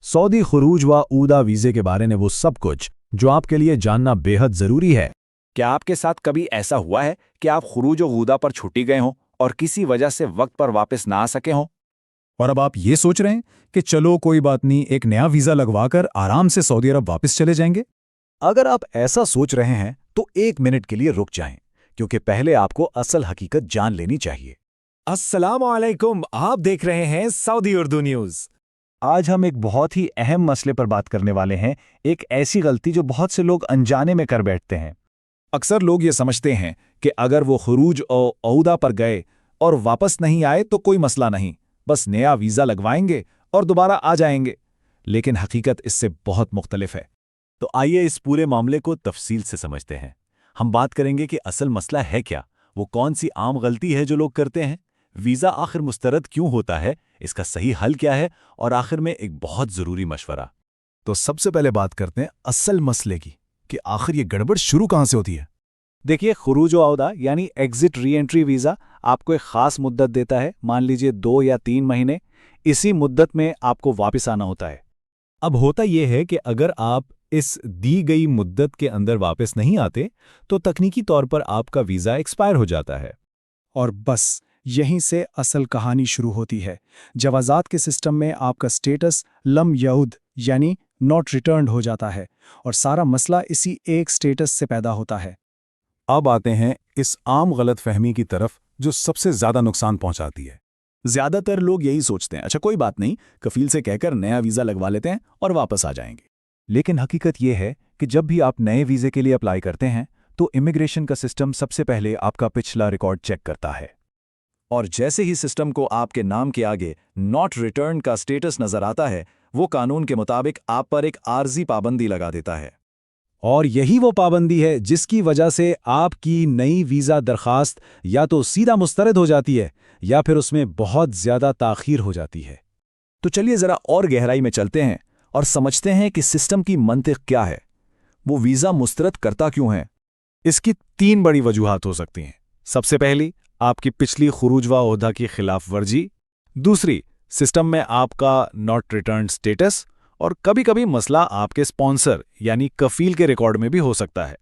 Saudi खुरूज व ऊदा वीज़े के बारे में वो सब कुछ जो आपके लिए जानना बेहद ज़रूरी है। क्या आपके साथ कभी ऐसा हुआ है कि आप खुरूज और ऊदा पर छुट्टी गए हों और किसी वजह से वक्त पर वापस ना आ सके हों? और अब आप ये सोच रहे हैं कि चलो कोई बात नहीं, एक नया वीज़ा लगवाकर आराम से सऊदी अरब वापस चले जाएंगे। अगर आप ऐसा सोच रहे हैं तो 1 मिनट के लिए रुक जाएं, क्योंकि पहले आपको असल हकीकत जान लेनी चाहिए। अस्सलाम वालेकुम, आप देख रहे हैं सऊदी उर्दू न्यूज़। आज हम एक बहुत ही अहम मसले पर बात करने वाले हैं, एक ऐसी गलती जो बहुत से लोग अनजाने में कर बैठते हैं। अक्सर लोग ये समझते हैं कि अगर वो खुरूज और ऊदा पर गए और वापस नहीं आए तो कोई मसला नहीं, बस नया वीज़ा लगवाएंगे और दोबारा आ जाएंगे। लेकिन हकीकत इससे बहुत मुख्तलिफ है। तो आइए इस पूरे मामले को तफसील से समझते हैं। हम बात करेंगे कि असल मसला है क्या, वो कौन सी आम गलती है जो लोग करते हैं, वीज़ा आखिर मुस्तरद क्यों होता है, इसका सही हल क्या है, और आखिर में एक बहुत ज़रूरी मशवरा। तो सबसे पहले बात करते हैं असल मसले की कि आखिर ये गड़बड़ शुरू कहाँ से होती है। देखिए, खुरूज व औदा यानी एग्जिट री एंट्री वीज़ा आपको एक ख़ास मुद्दत देता है, मान लीजिए 2 या 3 महीने। इसी मुद्दत में आपको वापस आना होता है। अब होता यह है कि अगर आप इस दी गई मुद्दत के अंदर वापस नहीं आते तो तकनीकी तौर पर आपका वीज़ा एक्सपायर हो जाता है। और बस यहीं से असल कहानी शुरू होती है। जवाज़ात के सिस्टम में आपका स्टेटस लम यऊद यानी नॉट रिटर्न्ड हो जाता है और सारा मसला इसी एक स्टेटस से पैदा होता है। अब आते हैं इस आम गलत फहमी की तरफ जो सबसे ज़्यादा नुकसान पहुंचाती है। ज़्यादातर लोग यही सोचते हैं, अच्छा कोई बात नहीं, कफील से कहकर नया वीज़ा लगवा लेते हैं और वापस आ जाएंगे। लेकिन हकीकत यह है कि जब भी आप नए वीज़े के लिए अप्लाई करते हैं तो इमिग्रेशन का सिस्टम सबसे पहले आपका पिछला रिकॉर्ड चेक करता है। और जैसे ही सिस्टम को आपके नाम के आगे नॉट रिटर्न का स्टेटस नजर आता है, वो कानून के मुताबिक आप पर एक आर्जी पाबंदी लगा देता है। और यही वो पाबंदी है जिसकी वजह से आपकी नई वीज़ा दरखास्त या तो सीधा मुस्तरद हो जाती है या फिर उसमें बहुत ज़्यादा ताख़ीर हो जाती है। तो चलिए ज़रा और गहराई में चलते हैं और समझते हैं कि सिस्टम की मंतिक क्या है, वो वीज़ा मुस्तरद करता क्यों है। इसकी 3 बड़ी वजूहात हो सकती हैं। सबसे पहली, आपकी पिछली खुरूज व ओहदा की खिलाफ वर्जी। दूसरी, सिस्टम में आपका नॉट रिटर्न स्टेटस। और कभी कभी मसला आपके स्पॉन्सर यानी कफील के रिकॉर्ड में भी हो सकता है।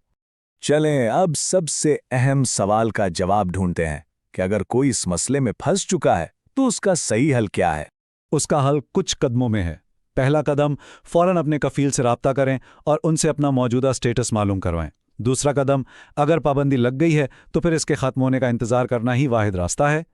चलें अब सबसे अहम सवाल का जवाब ढूंढते हैं कि अगर कोई इस मसले में फंस चुका है तो उसका सही हल क्या है। उसका हल कुछ कदमों में है। पहला कदम, फौरन अपने कफील से राब्ता करें और उनसे अपना मौजूदा स्टेटस मालूम करवाएं। दूसरा कदम, अगर पाबंदी लग गई है तो फिर इसके ख़त्म होने का इंतज़ार करना ही वाहिद रास्ता है।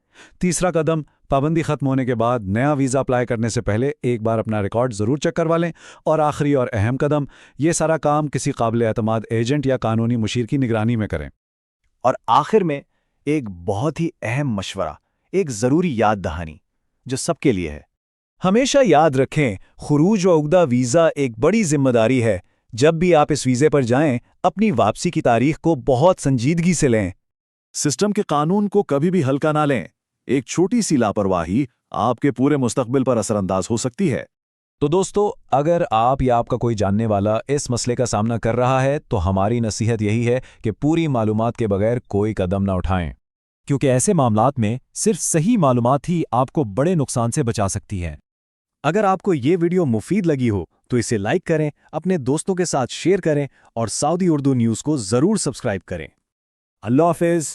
तीसरा कदम, पाबंदी ख़त्म होने के बाद नया वीज़ा अप्लाई करने से पहले एक बार अपना रिकॉर्ड ज़रूर चेक करवा लें। और आखिरी और अहम कदम, ये सारा काम किसी काबिल एतमाद एजेंट या कानूनी मुशीर की निगरानी में करें। और आखिर में एक बहुत ही अहम मशवरा, एक ज़रूरी याद दहानी जो सबके लिए है। हमेशा याद रखें, खुरूज व उगदा वीज़ा एक बड़ी जिम्मेदारी है। जब भी आप इस वीज़े पर जाएं, अपनी वापसी की तारीख को बहुत संजीदगी से लें। सिस्टम के कानून को कभी भी हल्का ना लें। एक छोटी सी लापरवाही आपके पूरे मुस्तकबिल पर असरअंदाज हो सकती है। तो दोस्तों, अगर आप या आपका कोई जानने वाला इस मसले का सामना कर रहा है तो हमारी नसीहत यही है कि पूरी मालूमात के बगैर कोई कदम ना उठाएं, क्योंकि ऐसे मामलात में सिर्फ सही मालूमात ही आपको बड़े नुकसान से बचा सकती है। अगर आपको ये वीडियो मुफीद लगी हो तो इसे लाइक करें, अपने दोस्तों के साथ शेयर करें और सऊदी उर्दू न्यूज़ को ज़रूर सब्सक्राइब करें। अल्लाह हाफ़िज़।